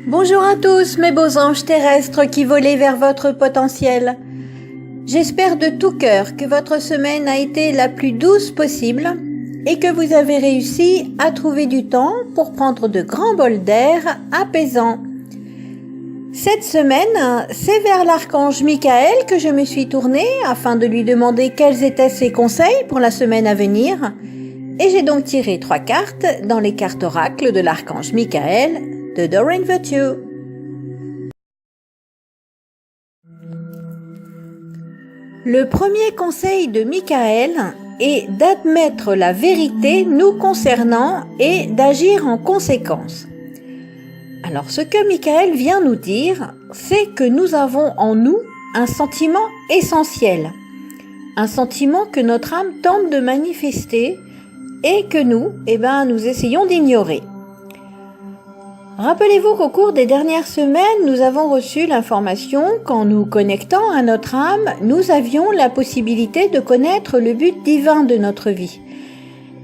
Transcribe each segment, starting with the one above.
Bonjour à tous mes beaux anges terrestres qui volez vers votre potentiel. J'espère de tout cœur que votre semaine a été la plus douce possible et que vous avez réussi à trouver du temps pour prendre de grands bols d'air apaisants. Cette semaine, c'est vers l'archange Michael que je me suis tournée afin de lui demander quels étaient ses conseils pour la semaine à venir. Et j'ai donc tiré 3 cartes dans les cartes oracles de l'archange Michael de Doreen Virtue. Le premier conseil de Michael est d'admettre la vérité nous concernant et d'agir en conséquence. Alors ce que Michael vient nous dire, c'est que nous avons en nous un sentiment essentiel, un sentiment que notre âme tente de manifester et que nous essayons d'ignorer. Rappelez-vous qu'au cours des dernières semaines, nous avons reçu l'information qu'en nous connectant à notre âme, nous avions la possibilité de connaître le but divin de notre vie.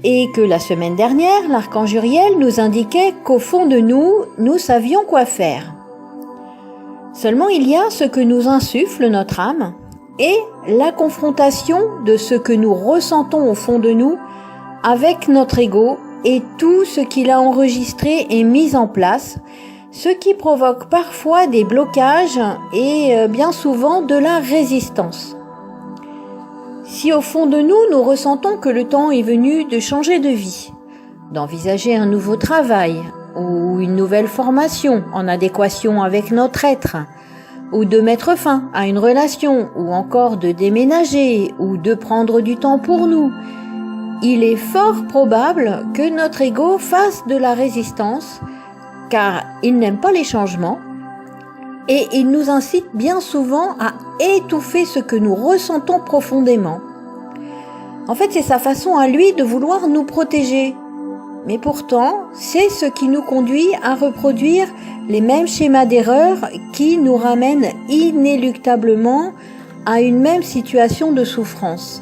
Et que la semaine dernière, l'archange Uriel nous indiquait qu'au fond de nous, nous savions quoi faire. Seulement il y a ce que nous insuffle notre âme et la confrontation de ce que nous ressentons au fond de nous avec notre ego et tout ce qu'il a enregistré et mis en place, ce qui provoque parfois des blocages et bien souvent de la résistance. Si au fond de nous, nous ressentons que le temps est venu de changer de vie, d'envisager un nouveau travail ou une nouvelle formation en adéquation avec notre être, ou de mettre fin à une relation, ou encore de déménager, ou de prendre du temps pour nous, il est fort probable que notre ego fasse de la résistance, car il n'aime pas les changements, et il nous incite bien souvent à étouffer ce que nous ressentons profondément. En fait, c'est sa façon à lui de vouloir nous protéger. Mais pourtant, c'est ce qui nous conduit à reproduire les mêmes schémas d'erreur qui nous ramènent inéluctablement à une même situation de souffrance.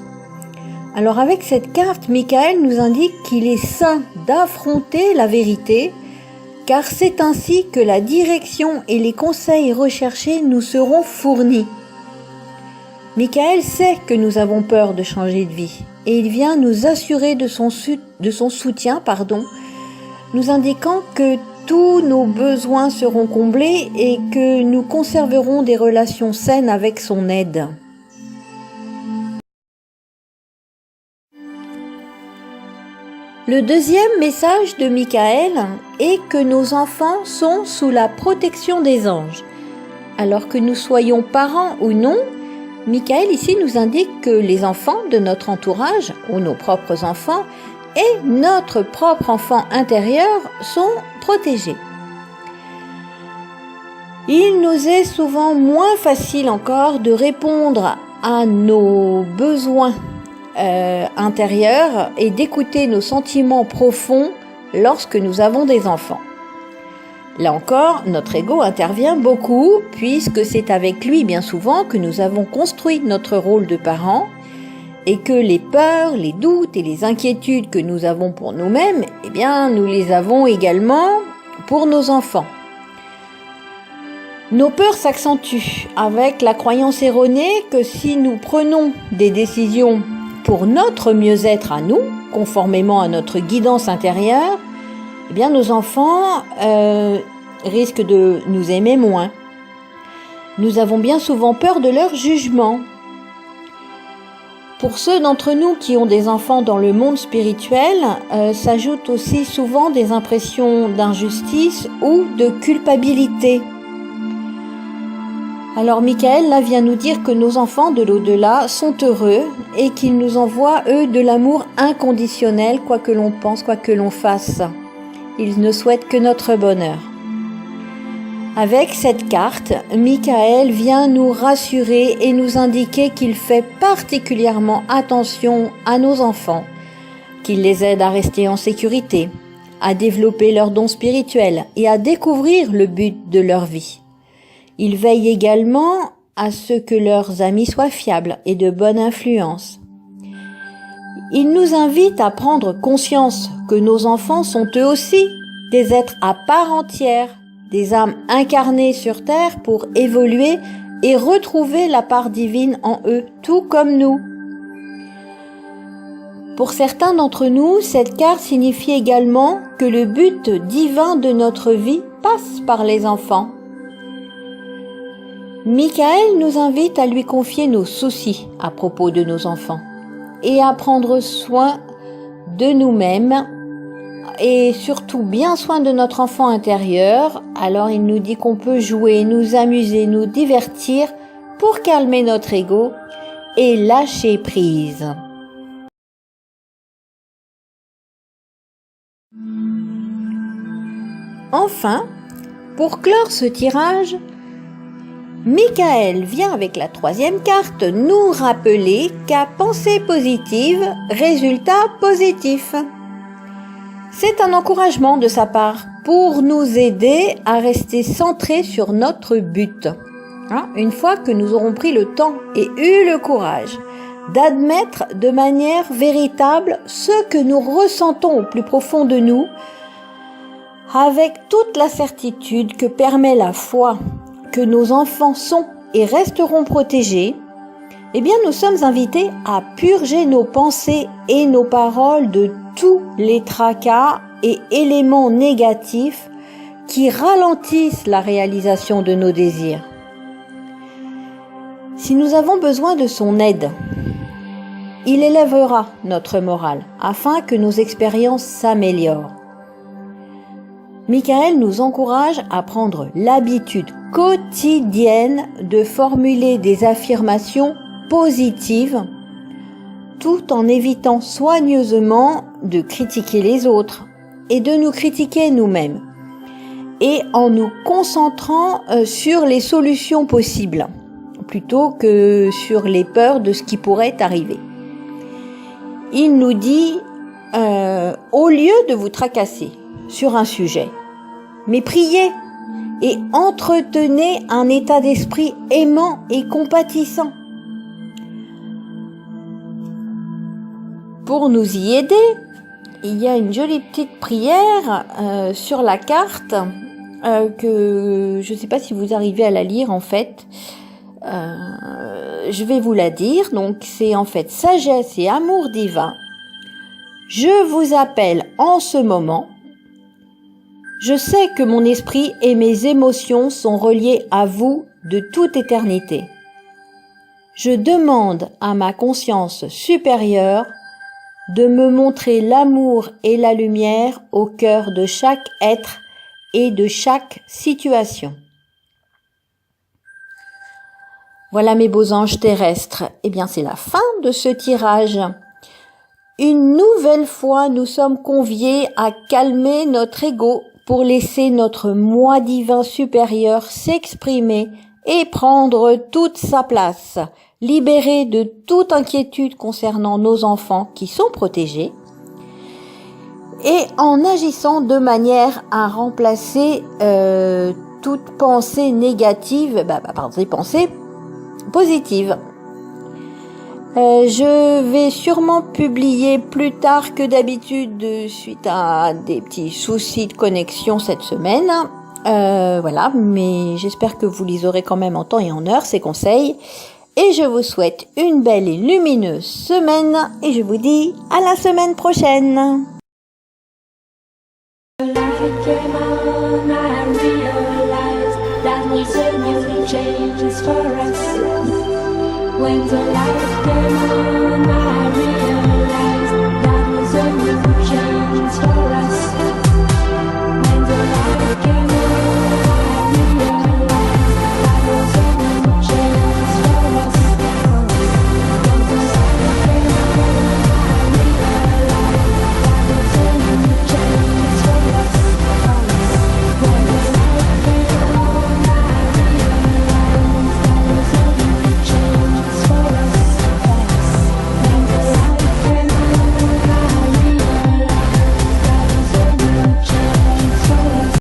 Alors avec cette carte, Michael nous indique qu'il est sain d'affronter la vérité, car c'est ainsi que la direction et les conseils recherchés nous seront fournis. Michael sait que nous avons peur de changer de vie, et il vient nous assurer de son soutien, nous indiquant que tous nos besoins seront comblés et que nous conserverons des relations saines avec son aide. Le deuxième message de Michael est que nos enfants sont sous la protection des anges. Alors que nous soyons parents ou non, Michael ici nous indique que les enfants de notre entourage, ou nos propres enfants, et notre propre enfant intérieur sont protégés. Il nous est souvent moins facile encore de répondre à nos besoins intérieurs et d'écouter nos sentiments profonds lorsque nous avons des enfants. Là encore, notre ego intervient beaucoup puisque c'est avec lui bien souvent que nous avons construit notre rôle de parent et que les peurs, les doutes et les inquiétudes que nous avons pour nous-mêmes, nous les avons également pour nos enfants. Nos peurs s'accentuent avec la croyance erronée que si nous prenons des décisions pour notre mieux-être à nous, conformément à notre guidance intérieure, nos enfants risquent de nous aimer moins. Nous avons bien souvent peur de leur jugement. Pour ceux d'entre nous qui ont des enfants dans le monde spirituel, s'ajoutent aussi souvent des impressions d'injustice ou de culpabilité. Alors Michael là vient nous dire que nos enfants de l'au-delà sont heureux et qu'ils nous envoient eux de l'amour inconditionnel, quoi que l'on pense, quoi que l'on fasse. Ils ne souhaitent que notre bonheur. Avec cette carte, Michael vient nous rassurer et nous indiquer qu'il fait particulièrement attention à nos enfants, qu'il les aide à rester en sécurité, à développer leurs dons spirituels et à découvrir le but de leur vie. Il veille également à ce que leurs amis soient fiables et de bonne influence. Il nous invite à prendre conscience que nos enfants sont eux aussi des êtres à part entière, des âmes incarnées sur terre pour évoluer et retrouver la part divine en eux, tout comme nous. Pour certains d'entre nous, cette carte signifie également que le but divin de notre vie passe par les enfants. Michael nous invite à lui confier nos soucis à propos de nos enfants et à prendre soin de nous-mêmes et surtout bien soin de notre enfant intérieur. Alors il nous dit qu'on peut jouer, nous amuser, nous divertir pour calmer notre ego et lâcher prise. Enfin, pour clore ce tirage, Michael vient avec la 3e carte nous rappeler qu'à pensée positive, résultat positif. C'est un encouragement de sa part pour nous aider à rester centrés sur notre but. Une fois que nous aurons pris le temps et eu le courage d'admettre de manière véritable ce que nous ressentons au plus profond de nous, avec toute la certitude que permet la foi que nos enfants sont et resteront protégés, eh bien nous sommes invités à purger nos pensées et nos paroles de tous les tracas et éléments négatifs qui ralentissent la réalisation de nos désirs. Si nous avons besoin de son aide, il élèvera notre morale afin que nos expériences s'améliorent. Michael nous encourage à prendre l'habitude quotidienne de formuler des affirmations positives tout en évitant soigneusement de critiquer les autres et de nous critiquer nous-mêmes et en nous concentrant sur les solutions possibles plutôt que sur les peurs de ce qui pourrait arriver. Il nous dit au lieu de vous tracasser sur un sujet, mais priez et entretenez un état d'esprit aimant et compatissant. Pour nous y aider, il y a une jolie petite prière sur la carte que je ne sais pas si vous arrivez à la lire en fait. Je vais vous la dire. Donc c'est en fait sagesse et amour divin. Je vous appelle en ce moment. Je sais que mon esprit et mes émotions sont reliés à vous de toute éternité. Je demande à ma conscience supérieure de me montrer l'amour et la lumière au cœur de chaque être et de chaque situation. Voilà mes beaux anges terrestres. Eh bien, c'est la fin de ce tirage. Une nouvelle fois, nous sommes conviés à calmer notre ego pour laisser notre moi divin supérieur s'exprimer et prendre toute sa place, libéré de toute inquiétude concernant nos enfants qui sont protégés, et en agissant de manière à remplacer toute pensée négative par des pensées positives. Je vais sûrement publier plus tard que d'habitude suite à des petits soucis de connexion cette semaine. Voilà, mais j'espère que vous les aurez quand même en temps et en heure, ces conseils. Et je vous souhaite une belle et lumineuse semaine et je vous dis à la semaine prochaine. When the light came on, I realized